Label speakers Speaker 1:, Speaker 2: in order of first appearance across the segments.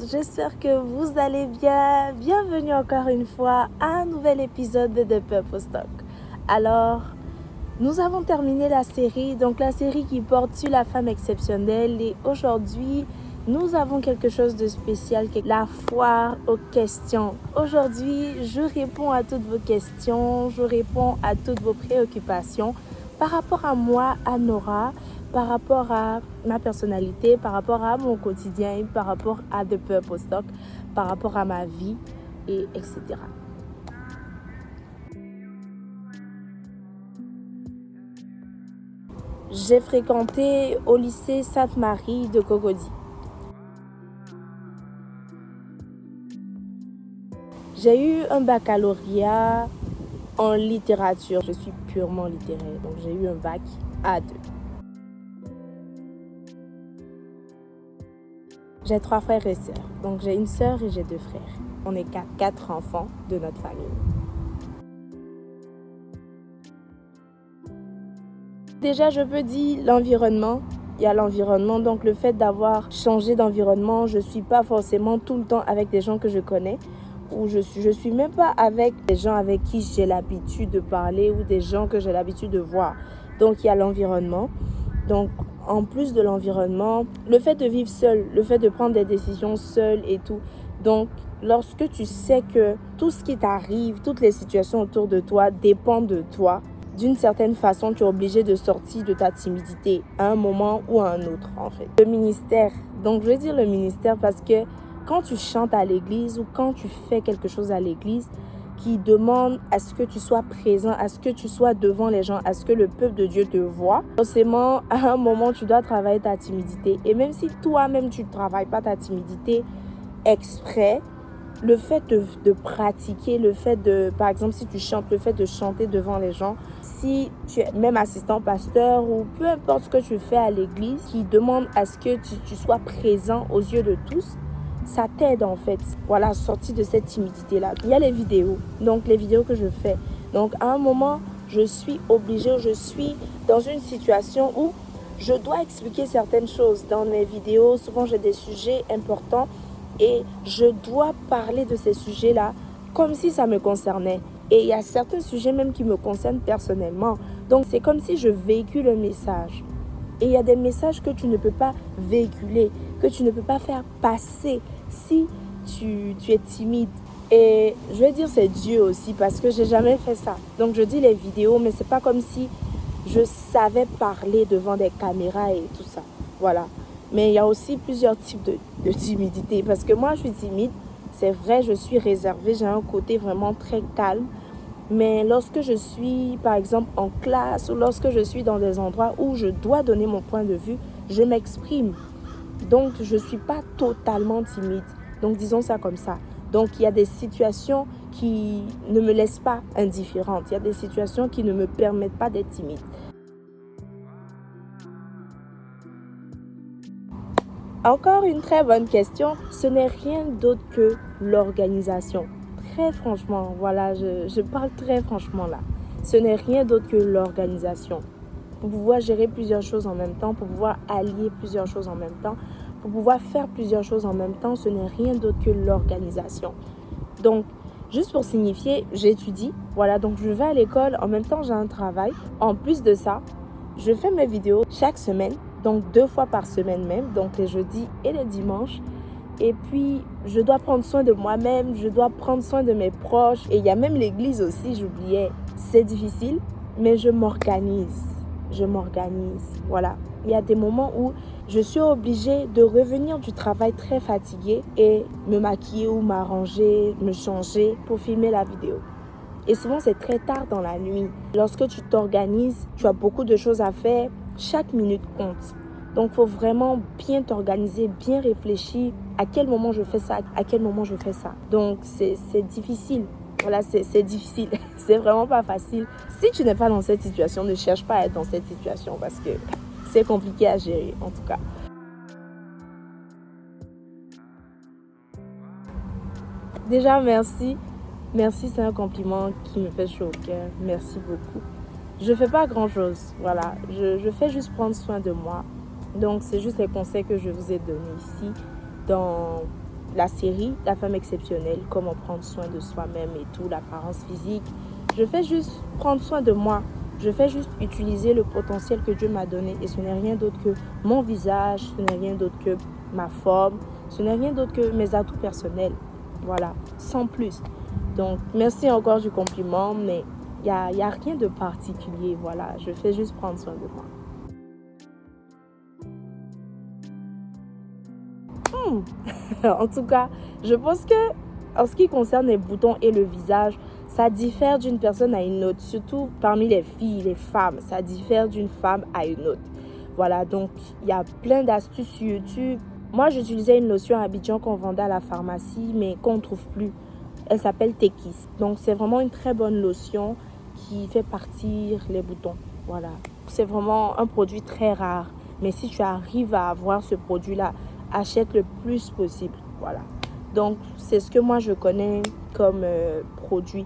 Speaker 1: j'espère que vous allez bien. Bienvenue encore une fois à un nouvel épisode de The Purpose Talk. Alors, nous avons terminé la série, donc la série qui porte sur la femme exceptionnelle, et aujourd'hui, nous avons quelque chose de spécial, qui est la foire aux questions. Aujourd'hui, je réponds à toutes vos questions, je réponds à toutes vos préoccupations par rapport à moi, à Nora, par rapport à ma personnalité, par rapport à mon quotidien, par rapport à The Purpose Talk, par rapport à ma vie, et etc. J'ai fréquenté au lycée Sainte-Marie de Cocody. J'ai eu un baccalauréat en littérature. Je suis purement littéraire, donc j'ai eu un bac A2. J'ai 3 frères et sœurs, donc j'ai une sœur et j'ai 2 frères. On est 4 enfants de notre famille. Déjà, je peux dire l'environnement. Il y a l'environnement, donc le fait d'avoir changé d'environnement, je ne suis pas forcément tout le temps avec des gens que je connais, ou je suis même pas avec des gens avec qui j'ai l'habitude de parler ou des gens que j'ai l'habitude de voir. Donc, il y a l'environnement. Donc, en plus de l'environnement, le fait de vivre seul, le fait de prendre des décisions seul et tout. Donc, lorsque tu sais que tout ce qui t'arrive, toutes les situations autour de toi dépendent de toi, d'une certaine façon, tu es obligé de sortir de ta timidité à un moment ou à un autre, en fait. Le ministère, donc je vais dire le ministère parce que quand tu chantes à l'église ou quand tu fais quelque chose à l'église qui demande à ce que tu sois présent, à ce que tu sois devant les gens, à ce que le peuple de Dieu te voit, forcément, à un moment, tu dois travailler ta timidité. Et même si toi-même, tu ne travailles pas ta timidité exprès, le fait de pratiquer, le fait de, par exemple, si tu chantes, le fait de chanter devant les gens, si tu es même assistant pasteur ou peu importe ce que tu fais à l'église qui demande à ce que tu sois présent aux yeux de tous, ça t'aide en fait, voilà, sortir de cette timidité-là. Il y a les vidéos, donc les vidéos que je fais. Donc à un moment, je suis obligée, je suis dans une situation où je dois expliquer certaines choses dans mes vidéos. Souvent, j'ai des sujets importants et je dois parler de ces sujets-là comme si ça me concernait. Et il y a certains sujets même qui me concernent personnellement. Donc, c'est comme si je véhicule un message. Et il y a des messages que tu ne peux pas véhiculer, que tu ne peux pas faire passer si tu es timide. Et je vais dire c'est Dieu aussi parce que j'ai jamais fait ça. Donc, je dis les vidéos, mais c'est pas comme si je savais parler devant des caméras et tout ça. Voilà. Mais il y a aussi plusieurs types de timidité. Parce que moi, je suis timide. C'est vrai, je suis réservée. J'ai un côté vraiment très calme. Mais lorsque je suis, par exemple, en classe ou lorsque je suis dans des endroits où je dois donner mon point de vue, je m'exprime. Donc, je ne suis pas totalement timide. Donc, disons ça comme ça. Donc, il y a des situations qui ne me laissent pas indifférente. Il y a des situations qui ne me permettent pas d'être timide. Encore une très bonne question. Ce n'est rien d'autre que l'organisation. Très franchement, voilà, je parle très franchement là. Ce n'est rien d'autre que l'organisation. Pour pouvoir gérer plusieurs choses en même temps, pour pouvoir allier plusieurs choses en même temps, pour pouvoir faire plusieurs choses en même temps, ce n'est rien d'autre que l'organisation. Donc, juste pour signifier, j'étudie. Voilà, donc je vais à l'école, en même temps j'ai un travail. En plus de ça, je fais mes vidéos chaque semaine, donc 2 fois par semaine même, donc les jeudis et les dimanches. Et puis, je dois prendre soin de moi-même, je dois prendre soin de mes proches. Et il y a même l'église aussi, j'oubliais. C'est difficile, mais je m'organise. Voilà. Il y a des moments où je suis obligée de revenir du travail très fatiguée et me maquiller ou m'arranger, me changer pour filmer la vidéo. Et souvent, c'est très tard dans la nuit. Lorsque tu t'organises, tu as beaucoup de choses à faire. Chaque minute compte. Donc, il faut vraiment bien t'organiser, bien réfléchir à quel moment je fais ça, à quel moment je fais ça. Donc, c'est difficile. Voilà, c'est difficile. C'est vraiment pas facile. Si tu n'es pas dans cette situation, ne cherche pas à être dans cette situation parce que c'est compliqué à gérer, en tout cas. Déjà, merci. Merci, c'est un compliment qui me fait chaud au cœur. Merci beaucoup. Je ne fais pas grand-chose. Voilà, je fais juste prendre soin de moi. Donc, c'est juste les conseils que je vous ai donnés ici dans la série La femme exceptionnelle, comment prendre soin de soi-même et tout, l'apparence physique. Je fais juste prendre soin de moi. Je fais juste utiliser le potentiel que Dieu m'a donné. Et ce n'est rien d'autre que mon visage, ce n'est rien d'autre que ma forme, ce n'est rien d'autre que mes atouts personnels. Voilà, sans plus. Donc, merci encore du compliment, mais il y a rien de particulier. Voilà, je fais juste prendre soin de moi. En tout cas, je pense que en ce qui concerne les boutons et le visage, ça diffère d'une personne à une autre, surtout parmi les filles, les femmes. Ça diffère d'une femme à une autre. Voilà, donc il y a plein d'astuces sur YouTube. Moi, j'utilisais une lotion à Abidjan qu'on vendait à la pharmacie, mais qu'on ne trouve plus. Elle s'appelle Tekis. Donc, c'est vraiment une très bonne lotion qui fait partir les boutons. Voilà, c'est vraiment un produit très rare. Mais si tu arrives à avoir ce produit-là, achète le plus possible. Voilà. Donc, c'est ce que moi, je connais comme produit.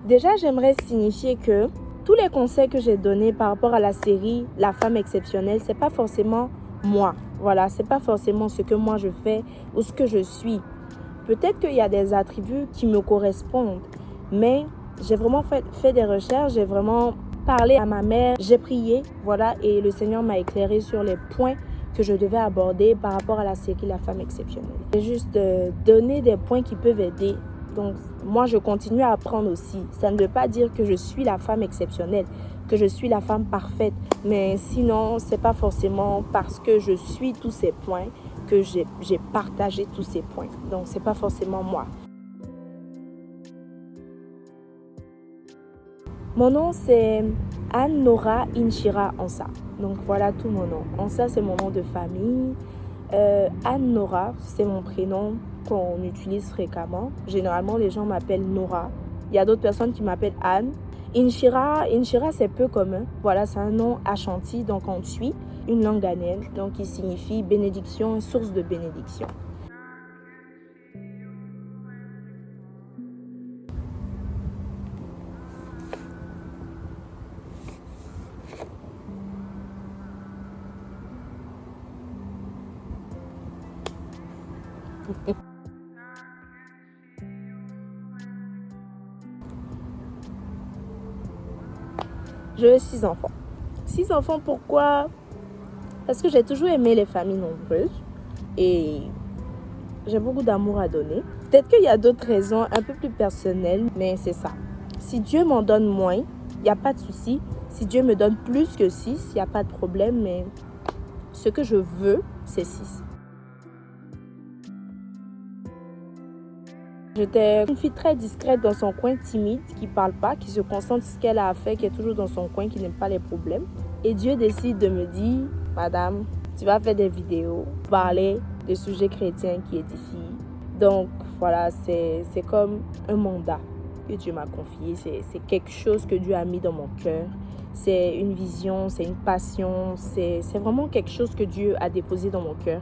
Speaker 1: Déjà, j'aimerais signifier que tous les conseils que j'ai donnés par rapport à la série La femme exceptionnelle, c'est pas forcément moi. Voilà, c'est pas forcément ce que moi je fais ou ce que je suis. Peut-être qu'il y a des attributs qui me correspondent, mais j'ai vraiment fait des recherches, j'ai vraiment parlé à ma mère, j'ai prié, voilà, et le Seigneur m'a éclairé sur les points que je devais aborder par rapport à la série La femme exceptionnelle. J'ai juste donné des points qui peuvent aider. Donc, moi, je continue à apprendre aussi. Ça ne veut pas dire que je suis la femme exceptionnelle, que je suis la femme parfaite. Mais sinon, ce n'est pas forcément parce que je suis tous ces points que j'ai partagé tous ces points. Donc, ce n'est pas forcément moi. Mon nom, c'est Anne-Nora Inchira Ansa. Donc, voilà tout mon nom. Ansa, c'est mon nom de famille. Anne-Nora, c'est mon prénom qu'on utilise fréquemment. Généralement, les gens m'appellent Nora. Il y a d'autres personnes qui m'appellent Anne. Inchira, c'est peu commun. Voilà, c'est un nom ashanti, donc en tui, une langue ghanéenne, donc qui signifie bénédiction, source de bénédiction. Je veux 6 enfants. 6 enfants, pourquoi? Parce que j'ai toujours aimé les familles nombreuses et j'ai beaucoup d'amour à donner. Peut-être qu'il y a d'autres raisons un peu plus personnelles, mais c'est ça. Si Dieu m'en donne moins, il n'y a pas de souci. Si Dieu me donne plus que 6, il n'y a pas de problème, mais ce que je veux, c'est 6. J'étais une fille très discrète dans son coin, timide, qui ne parle pas, qui se concentre sur ce qu'elle a à faire, qui est toujours dans son coin, qui n'aime pas les problèmes. Et Dieu décide de me dire, madame, tu vas faire des vidéos, parler de sujets chrétiens qui édifient. Donc voilà, c'est comme un mandat que Dieu m'a confié. C'est quelque chose que Dieu a mis dans mon cœur. C'est une vision, c'est une passion, c'est vraiment quelque chose que Dieu a déposé dans mon cœur.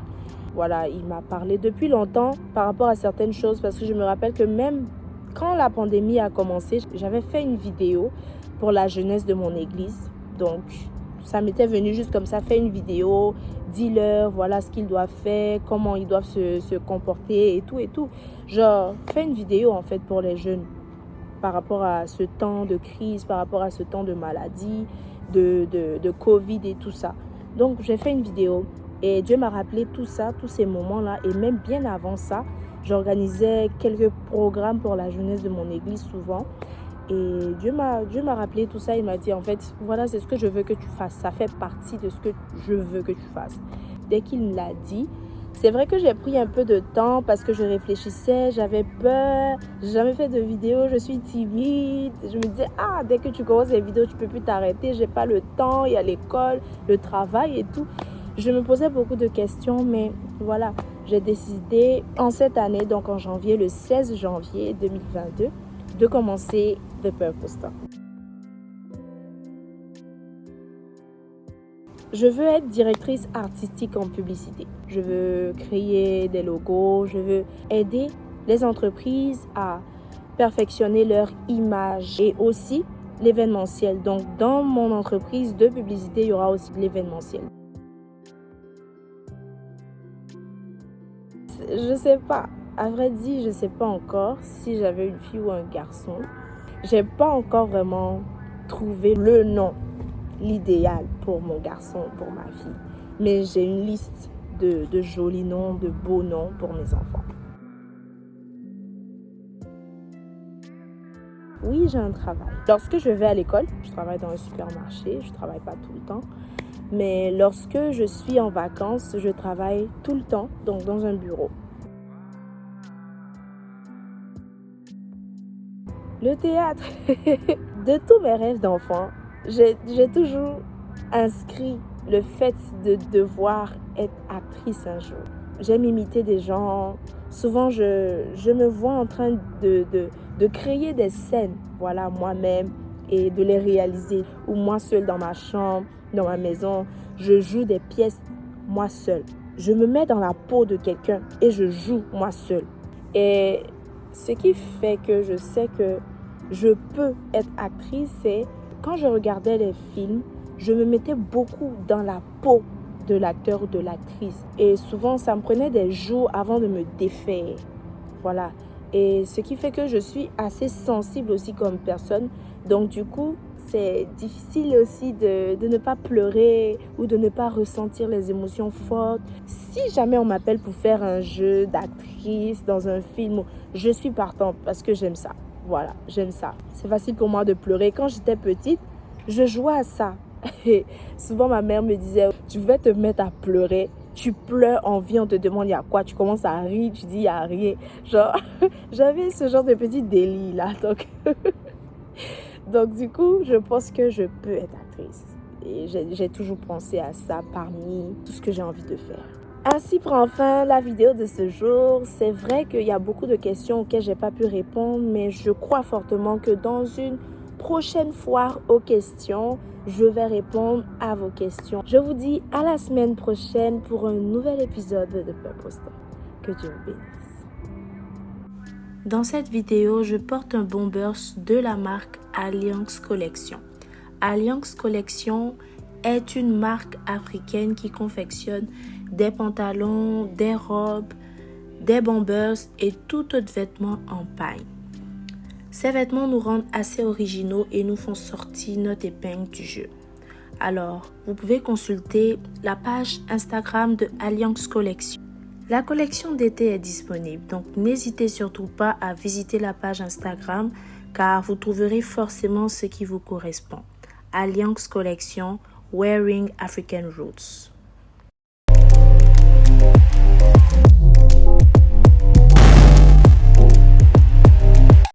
Speaker 1: Voilà, il m'a parlé depuis longtemps par rapport à certaines choses parce que je me rappelle que même quand la pandémie a commencé, j'avais fait une vidéo pour la jeunesse de mon église. Donc, ça m'était venu juste comme ça, faire une vidéo, dis-leur, voilà ce qu'ils doivent faire, comment ils doivent se comporter et tout et tout. Genre, fais une vidéo en fait pour les jeunes par rapport à ce temps de crise, par rapport à ce temps de maladie, de Covid et tout ça. Donc, j'ai fait une vidéo. Et Dieu m'a rappelé tout ça, tous ces moments-là. Et même bien avant ça, j'organisais quelques programmes pour la jeunesse de mon église souvent. Et Dieu m'a rappelé tout ça. Il m'a dit, en fait, voilà, c'est ce que je veux que tu fasses. Ça fait partie de ce que je veux que tu fasses. Dès qu'il me l'a dit, c'est vrai que j'ai pris un peu de temps parce que je réfléchissais, j'avais peur. J'ai jamais fait de vidéo, je suis timide. Je me disais, dès que tu commences les vidéos, tu peux plus t'arrêter. J'ai pas le temps, il y a l'école, le travail et tout. Je me posais beaucoup de questions, mais voilà, j'ai décidé en cette année, donc en janvier, le 16 janvier 2022, de commencer The Purpose Talk. Je veux être directrice artistique en publicité. Je veux créer des logos, je veux aider les entreprises à perfectionner leur image et aussi l'événementiel. Donc, dans mon entreprise de publicité, il y aura aussi l'événementiel. je sais pas. À vrai dire, je sais pas encore si j'avais une fille ou un garçon. J'ai pas encore vraiment trouvé le nom, l'idéal pour mon garçon, pour ma fille. Mais j'ai une liste de jolis noms, de beaux noms pour mes enfants. Oui, j'ai un travail. Lorsque je vais à l'école, je travaille dans un supermarché, je travaille pas tout le temps. Mais lorsque je suis en vacances, je travaille tout le temps, donc dans un bureau. Le théâtre, de tous mes rêves d'enfant, j'ai toujours inscrit le fait de devoir être actrice un jour. J'aime imiter des gens. Souvent, je me vois en train de créer des scènes, voilà, moi-même, et de les réaliser. Ou moi seule dans ma chambre, dans ma maison, je joue des pièces moi seule. Je me mets dans la peau de quelqu'un et je joue moi seule. Et ce qui fait que je sais que je peux être actrice, c'est quand je regardais les films, je me mettais beaucoup dans la peau de l'acteur ou de l'actrice. Et souvent, ça me prenait des jours avant de me défaire. Voilà. Et ce qui fait que je suis assez sensible aussi comme personne. Donc du coup, c'est difficile aussi de ne pas pleurer ou de ne pas ressentir les émotions fortes. Si jamais on m'appelle pour faire un jeu d'actrice dans un film, je suis partante parce que j'aime ça. Voilà, j'aime ça. C'est facile pour moi de pleurer. Quand j'étais petite, je jouais à ça. Et souvent, ma mère me disait, tu vas te mettre à pleurer. Tu pleures en vie, on te demande il y a quoi. Tu commences à rire, tu dis il n'y a rien. Genre, j'avais ce genre de petit délit là. Donc, du coup, je pense que je peux être actrice. Et j'ai toujours pensé à ça parmi tout ce que j'ai envie de faire. Ainsi prend fin la vidéo de ce jour. C'est vrai qu'il y a beaucoup de questions auxquelles je n'ai pas pu répondre, mais je crois fortement que dans une prochaine foire aux questions, je vais répondre à vos questions. Je vous dis à la semaine prochaine pour un nouvel épisode de Purpose Talk. Que Dieu vous bénisse. Dans cette vidéo, je porte un bomber de la marque Alliance Collection. Alliance Collection est une marque africaine qui confectionne des pantalons, des robes, des bombers et tout autre vêtement en paille. Ces vêtements nous rendent assez originaux et nous font sortir notre épingle du jeu. Alors, vous pouvez consulter la page Instagram de Alliance Collection. La collection d'été est disponible, donc n'hésitez surtout pas à visiter la page Instagram car vous trouverez forcément ce qui vous correspond. Alliance Collection, Wearing African Roots.